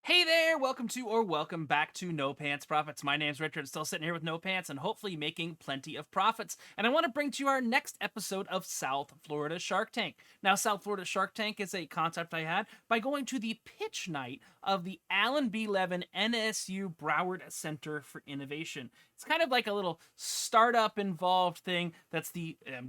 Hey there, welcome back to No Pants Profits. My name's Richard, still sitting here with no pants and hopefully making plenty of profits. And I want to bring to you our next episode of South Florida Shark Tank. Now, South Florida Shark Tank is a concept I had by going to the pitch night of the Allen B. Levin NSU Broward Center for Innovation. It's kind of like a little startup involved thing. I'm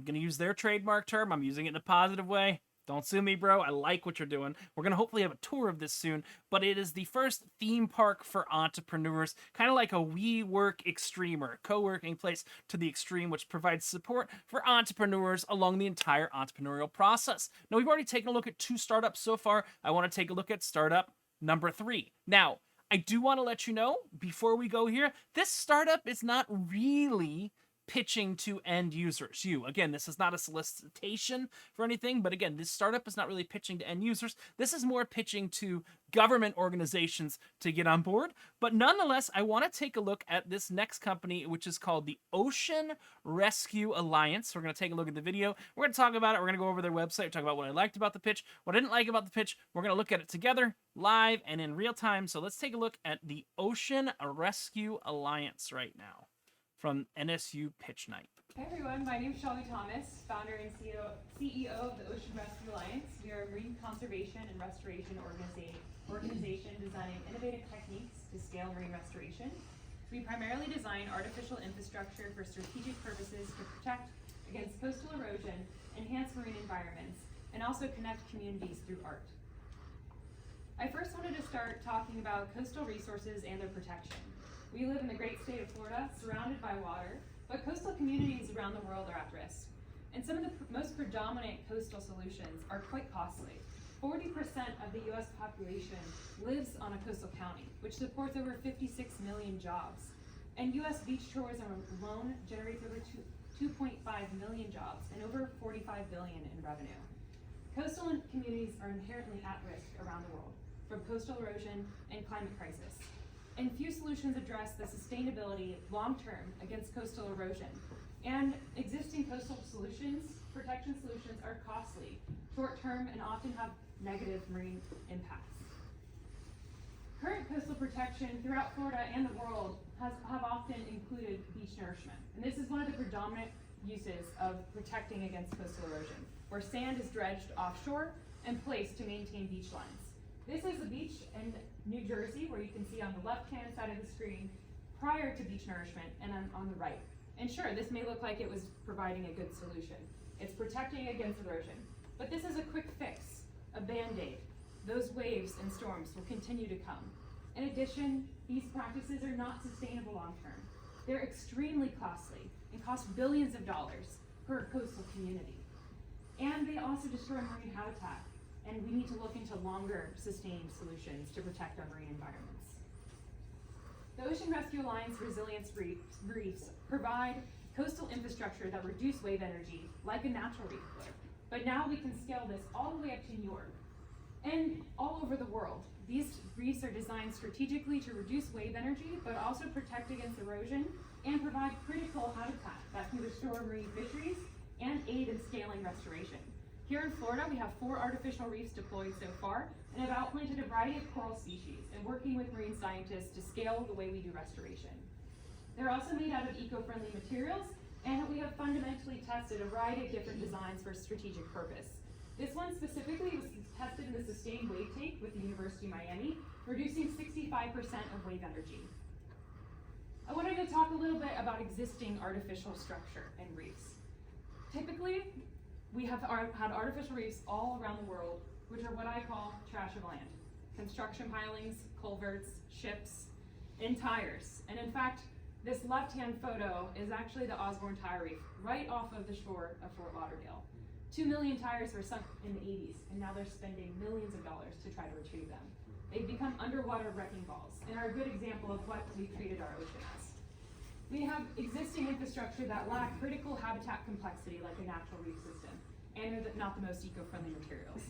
going to use their trademark term, I'm using it in a positive way. Don't sue me, bro. I like what you're doing. We're going to hopefully have a tour of this soon, but it is the first theme park for entrepreneurs, kind of like a WeWork Extreme or a co-working place to the extreme, which provides support for entrepreneurs along the entire entrepreneurial process. Now, we've already taken a look at 2 startups so far. I want to take a look at startup number 3. Now, I do want to let you know, before we go here, this startup is not really pitching to end users. Again, this is not a solicitation for anything, but again, this startup is not really pitching to end users. This is more pitching to government organizations to get on board. But nonetheless, I want to take a look at this next company, which is called the Ocean Rescue Alliance. We're going to take a look at the video. We're going to talk about it. We're going to go over their website, talk about what I liked about the pitch, what I didn't like about the pitch. We're going to look at it together, live and in real time. So let's take a look at the Ocean Rescue Alliance right now from NSU Pitch Night. Hey everyone, my name is Shelby Thomas, founder and CEO of the Ocean Rescue Alliance. We are a marine conservation and restoration organization designing innovative techniques to scale marine restoration. We primarily design artificial infrastructure for strategic purposes to protect against coastal erosion, enhance marine environments, and also connect communities through art. I first wanted to start talking about coastal resources and their protection. We live in the great state of Florida, surrounded by water, but coastal communities around the world are at risk. And some of the most predominant coastal solutions are quite costly. 40% of the US population lives on a coastal county, which supports over 56 million jobs. And US beach tourism alone generates over 2.5 million jobs and over 45 billion in revenue. Coastal communities are inherently at risk around the world from coastal erosion and climate crisis. And few solutions address the sustainability long-term against coastal erosion. And existing coastal solutions, protection solutions, are costly, short-term, and often have negative marine impacts. Current coastal protection throughout Florida and the world have often included beach nourishment. And this is one of the predominant uses of protecting against coastal erosion, where sand is dredged offshore and placed to maintain beach lines. This is a beach in New Jersey, where you can see on the left-hand side of the screen prior to beach nourishment, and on the right. And sure, this may look like it was providing a good solution. It's protecting against erosion. But this is a quick fix, a band-aid. Those waves and storms will continue to come. In addition, these practices are not sustainable long-term. They're extremely costly and cost billions of dollars per coastal community. And they also destroy marine habitat. And we need to look into longer sustained solutions to protect our marine environments. The Ocean Rescue Alliance Resilience Reefs provide coastal infrastructure that reduce wave energy like a natural reef would. But now we can scale this all the way up to New York and all over the world. These reefs are designed strategically to reduce wave energy, but also protect against erosion and provide critical habitat that can restore marine fisheries and aid in scaling restoration. Here in Florida, we have 4 artificial reefs deployed so far and have outplanted a variety of coral species and working with marine scientists to scale the way we do restoration. They're also made out of eco-friendly materials, and we have fundamentally tested a variety of different designs for strategic purpose. This one specifically was tested in the sustained wave take with the University of Miami, reducing 65% of wave energy. I wanted to talk a little bit about existing artificial structure and reefs. Typically, we have had artificial reefs all around the world, which are what I call trash of land. Construction pilings, culverts, ships, and tires. And in fact, this left-hand photo is actually the Osborne Tire Reef, right off of the shore of Fort Lauderdale. 2 million tires were sunk in the 80s, and now they're spending millions of dollars to try to retrieve them. They've become underwater wrecking balls, and are a good example of what we've treated our ocean as. We have existing infrastructure that lack critical habitat complexity like a natural reef system, and are not the most eco-friendly materials.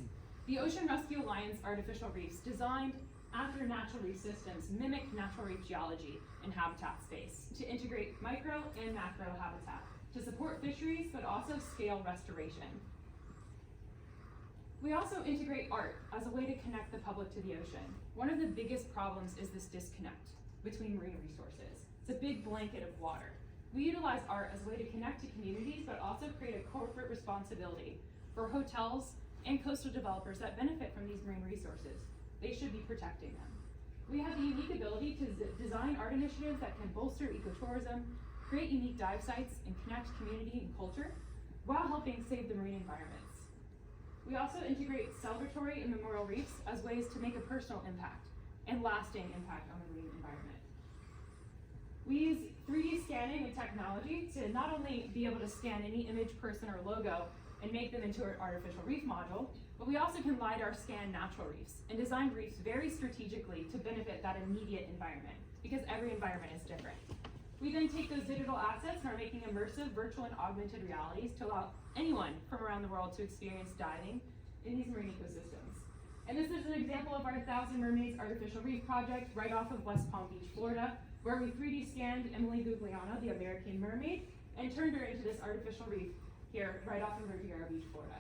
The Ocean Rescue Alliance artificial reefs designed after natural reef systems mimic natural reef geology and habitat space to integrate micro and macro habitat to support fisheries but also scale restoration. We also integrate art as a way to connect the public to the ocean. One of the biggest problems is this disconnect between marine resources. It's a big blanket of water. We utilize art as a way to connect to communities, but also create a corporate responsibility for hotels and coastal developers that benefit from these marine resources. They should be protecting them. We have the unique ability to design art initiatives that can bolster ecotourism, create unique dive sites, and connect community and culture while helping save the marine environments. We also integrate celebratory and memorial reefs as ways to make a personal impact and lasting impact on the marine environment. We use 3D scanning and technology to not only be able to scan any image, person, or logo and make them into an artificial reef module, but we also can LiDAR scan natural reefs and design reefs very strategically to benefit that immediate environment, because every environment is different. We then take those digital assets and are making immersive virtual and augmented realities to allow anyone from around the world to experience diving in these marine ecosystems. And this is an example of our 1,000 Mermaids Artificial Reef project right off of West Palm Beach, Florida, where we 3D scanned Emily Guglielmo, the American mermaid, and turned her into this artificial reef here right off of Riviera Beach, Florida.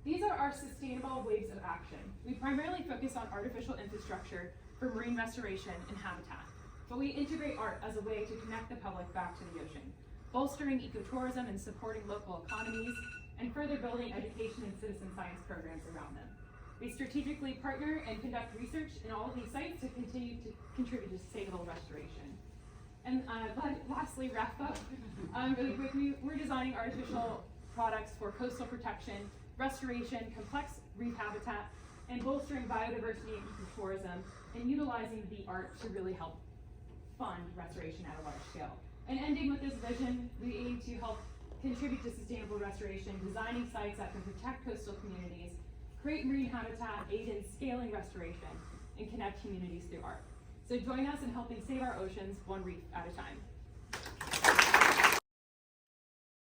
These are our sustainable waves of action. We primarily focus on artificial infrastructure for marine restoration and habitat, but we integrate art as a way to connect the public back to the ocean, bolstering ecotourism and supporting local economies, and further building education and citizen science programs around them. We strategically partner and conduct research in all of these sites to continue to contribute to sustainable restoration. And lastly, wrap up really quickly, we're designing artificial products for coastal protection, restoration, complex reef habitat, and bolstering biodiversity and ecotourism, and utilizing the art to really help fund restoration at a large scale. And ending with this vision, we aim to help contribute to sustainable restoration, designing sites that can protect coastal communities, create marine habitat, aid in scaling restoration, and connect communities through art. So join us in helping save our oceans one reef at a time.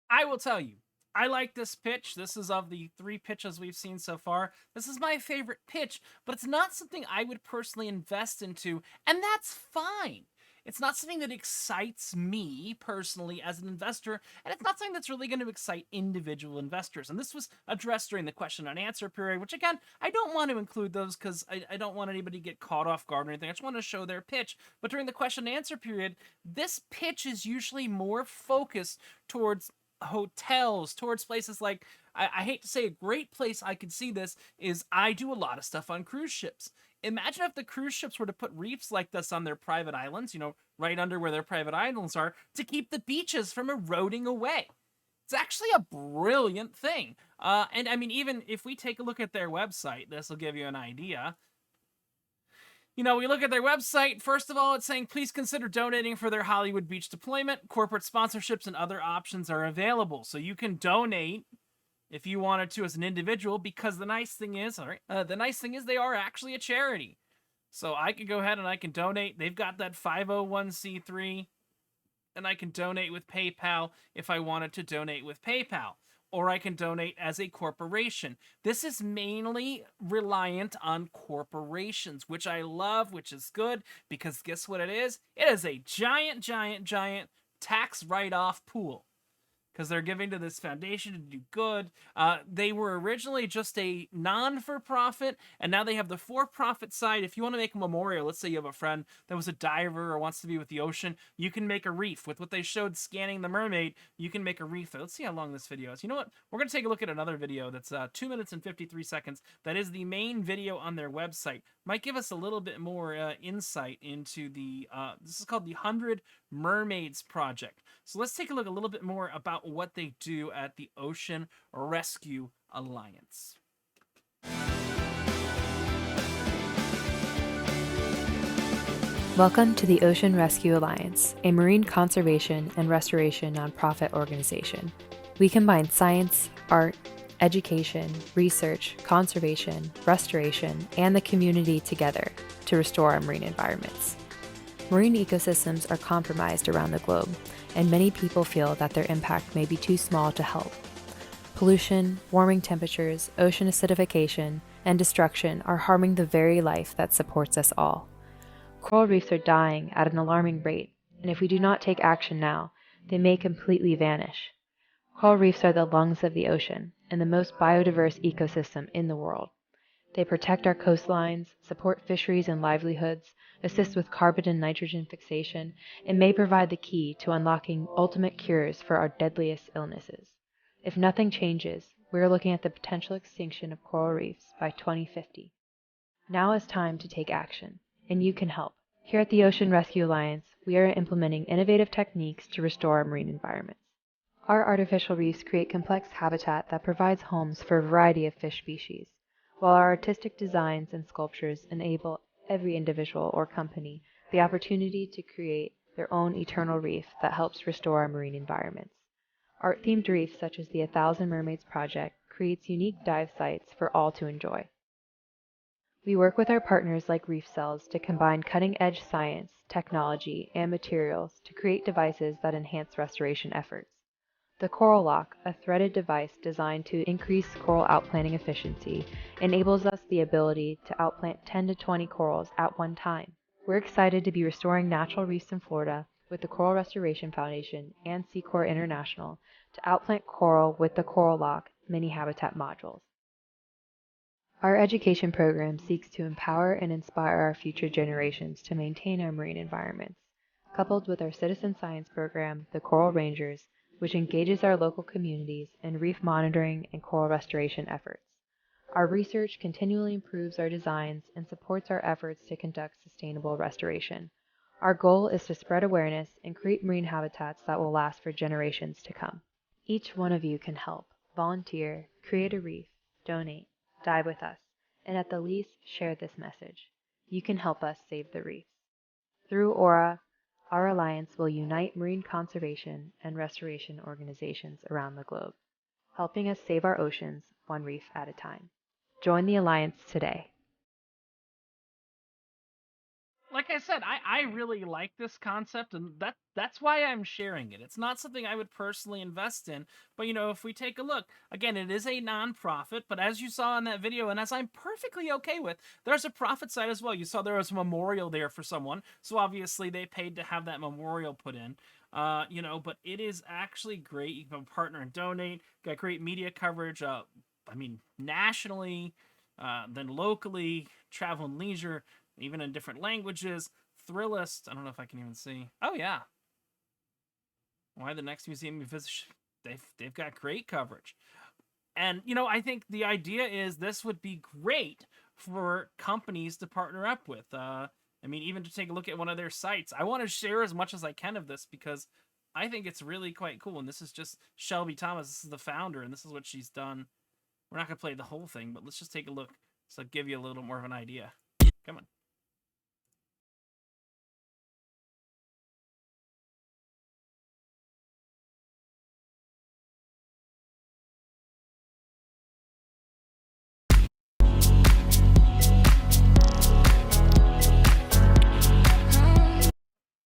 I will tell you, I like this pitch. This is of the 3 pitches we've seen so far. This is my favorite pitch, but it's not something I would personally invest into, and that's fine. It's not something that excites me personally as an investor, and it's not something that's really going to excite individual investors. And this was addressed during the question and answer period, which again, I don't want to include those because I don't want anybody to get caught off guard or anything. I just want to show their pitch. But during the question and answer period, this pitch is usually more focused towards hotels, towards places like, I hate to say, a great place I could see this is I do a lot of stuff on cruise ships. Imagine if the cruise ships were to put reefs like this on their private islands, right under where their private islands are, to keep the beaches from eroding away. It's actually a brilliant thing. And I mean, even if we take a look at their website, this will give you an idea. We look at their website. First of all, it's saying, please consider donating for their Hollywood Beach deployment. Corporate sponsorships and other options are available. So you can donate if you wanted to as an individual, because the nice thing is they are actually a charity. So I can go ahead and I can donate. They've got that 501c3, and I can donate with PayPal if I wanted to donate with PayPal. Or I can donate as a corporation. This is mainly reliant on corporations, which I love, which is good, because guess what it is? It is a giant, giant, giant tax write-off pool, because they're giving to this foundation to do good. They were originally just a non-for-profit, and now they have the for-profit side. If you want to make a memorial, let's say you have a friend that was a diver or wants to be with the ocean, you can make a reef. With what they showed scanning the mermaid, you can make a reef. Let's see how long this video is. You know what? We're going to take a look at another video that's 2 minutes and 53 seconds. That is the main video on their website. Might give us a little bit more insight into the, this is called the 100 Mermaids Project. So let's take a look a little bit more about what they do at the Ocean Rescue Alliance. Welcome to the Ocean Rescue Alliance, a marine conservation and restoration nonprofit organization. We combine science, art, education, research, conservation, restoration, and the community together to restore our marine environments. Marine ecosystems are compromised around the globe, and many people feel that their impact may be too small to help. Pollution, warming temperatures, ocean acidification, and destruction are harming the very life that supports us all. Coral reefs are dying at an alarming rate, and if we do not take action now, they may completely vanish. Coral reefs are the lungs of the ocean and the most biodiverse ecosystem in the world. They protect our coastlines, support fisheries and livelihoods, assist with carbon and nitrogen fixation, and may provide the key to unlocking ultimate cures for our deadliest illnesses. If nothing changes, we are looking at the potential extinction of coral reefs by 2050. Now is time to take action, and you can help. Here at the Ocean Rescue Alliance, we are implementing innovative techniques to restore our marine environments. Our artificial reefs create complex habitat that provides homes for a variety of fish species, while our artistic designs and sculptures enable every individual or company the opportunity to create their own eternal reef that helps restore our marine environments. Art-themed reefs such as the 1,000 Mermaids Project creates unique dive sites for all to enjoy. We work with our partners like Reef Cells to combine cutting-edge science, technology, and materials to create devices that enhance restoration efforts. The Coral Lock, a threaded device designed to increase coral outplanting efficiency, enables us the ability to outplant 10 to 20 corals at one time. We're excited to be restoring natural reefs in Florida with the Coral Restoration Foundation and Seacorps International to outplant coral with the Coral Lock mini habitat modules. Our education program seeks to empower and inspire our future generations to maintain our marine environments, coupled with our citizen science program, the Coral Rangers, which engages our local communities in reef monitoring and coral restoration efforts. Our research continually improves our designs and supports our efforts to conduct sustainable restoration. Our goal is to spread awareness and create marine habitats that will last for generations to come. Each one of you can help, volunteer, create a reef, donate, dive with us, and at the least, share this message. You can help us save the reefs. Through Aura, our alliance will unite marine conservation and restoration organizations around the globe, helping us save our oceans one reef at a time. Join the alliance today. Like I said, I really like this concept, and that's why I'm sharing it. It's not something I would personally invest in, but if we take a look, again, it is a nonprofit, but as you saw in that video, and as I'm perfectly okay with, there's a profit side as well. You saw there was a memorial there for someone, so obviously they paid to have that memorial put in. But it is actually great. You can partner and donate. Got great media coverage. Nationally, then locally, travel and leisure, even in different languages. Thrillist. I don't know if I can even see. Oh yeah. Why the next museum you visit? They've got great coverage. And I think the idea is this would be great for companies to partner up with. Even to take a look at one of their sites. I want to share as much as I can of this because I think it's really quite cool. And this is just Shelby Thomas. This is the founder, and this is what she's done. We're not gonna play the whole thing, but let's just take a look so I'll give you a little more of an idea. Come on.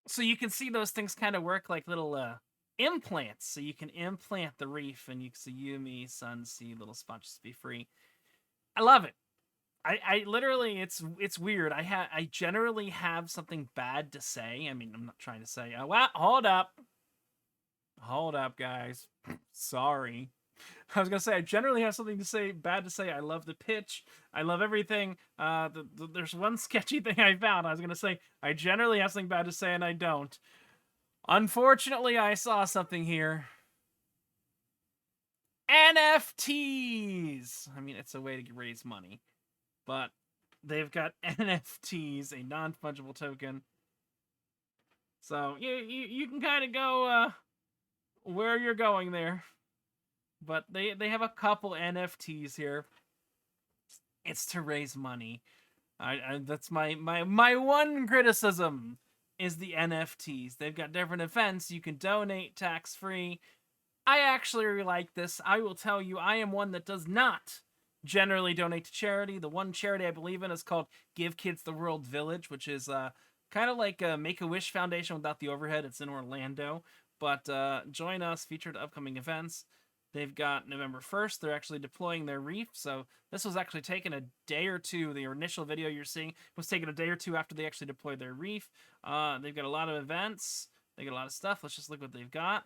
So you can see those things kind of work like little implants. So you can implant the reef, and you, me, sun, sea, little sponges be free. I love it. I literally, it's weird. I generally have something bad to say. I'm not trying to say, well, hold up, guys. Sorry. I was gonna say I generally have something bad to say. I love the pitch. I love everything. There's one sketchy thing I found. I was gonna say I generally have something bad to say, and I don't. Unfortunately, I saw something here. NFTs. It's a way to raise money, but they've got NFTs, a non-fungible token. So you can kind of go where you're going there. But they have a couple NFTs here. It's to raise money. That's my one criticism is the NFTs. They've got different events. You can donate tax-free. I actually really like this. I will tell you, I am one that does not generally donate to charity. The one charity I believe in is called Give Kids the World Village, which is kind of like a Make-A-Wish Foundation without the overhead. It's in Orlando. But join us, featured upcoming events. They've got November 1st. They're actually deploying their reef. So this was actually taken a day or two. The initial video you're seeing was taken a day or two after they actually deployed their reef. They've got a lot of events. They got a lot of stuff. Let's just look what they've got.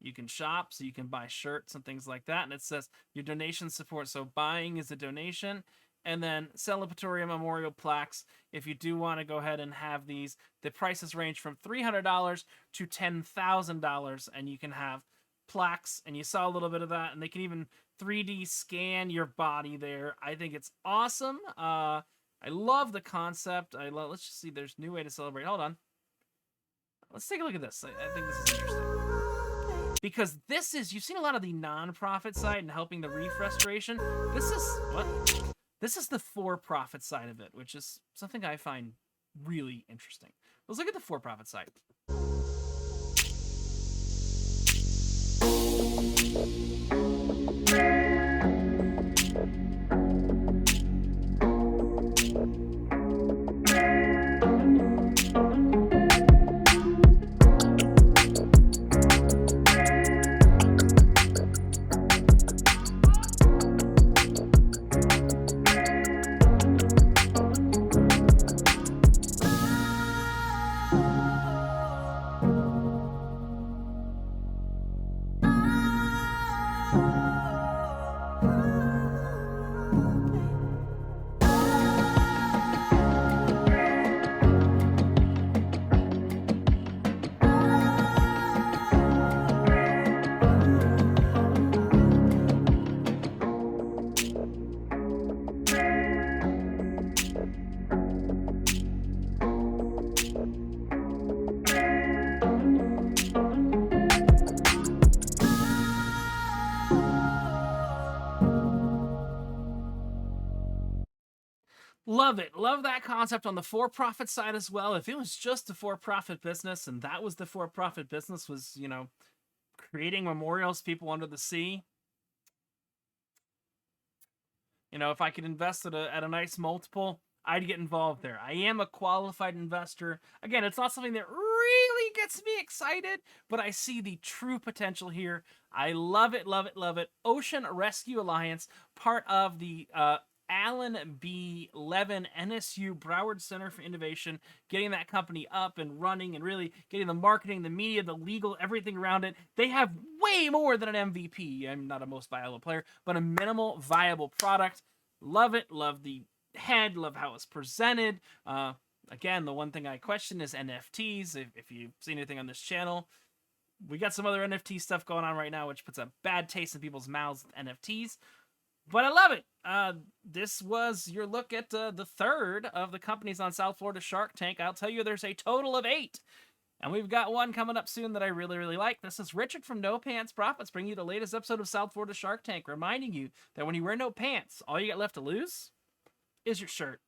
You can shop, so you can buy shirts and things like that. And it says your donation support. So buying is a donation. And then celebratory memorial plaques. If you do want to go ahead and have these, the prices range from $300 to $10,000, and you can have plaques. And you saw a little bit of that, and they can even 3D scan your body there. I think it's awesome. I love the concept. Let's just see. There's a new way to celebrate. Hold on. Let's take a look at this. I think this is interesting. Because this is, you've seen a lot of the non-profit side and helping the reef restoration. This is the for-profit side of it, which is something I find really interesting. Let's look at the for-profit side. Love it. Love that concept on the for-profit side as well. If it was just a for-profit business and that was the for-profit business was, creating memorials, people under the sea. If I could invest at a nice multiple, I'd get involved there. I am a qualified investor. Again, it's not something that really gets me excited, but I see the true potential here. I love it, love it, love it. Ocean Rescue Alliance, part of the Alan B. Levin NSU Broward Center for Innovation, getting that company up and running and really getting the marketing, the media, the legal, everything around it. They have way more than an MVP. I'm not a most viable player, but a minimal viable product. Love it. Love the head. Love how it's presented. Again, the one thing I question is NFTs. If you've seen anything on this channel, we got some other NFT stuff going on right now, which puts a bad taste in people's mouths with NFTs. But I love it. This was your look at the third of the companies on South Florida Shark Tank. I'll tell you there's a total of 8. And we've got one coming up soon that I really, really like. This is Richard from No Pants Profits, bringing you the latest episode of South Florida Shark Tank, reminding you that when you wear no pants, all you got left to lose is your shirt.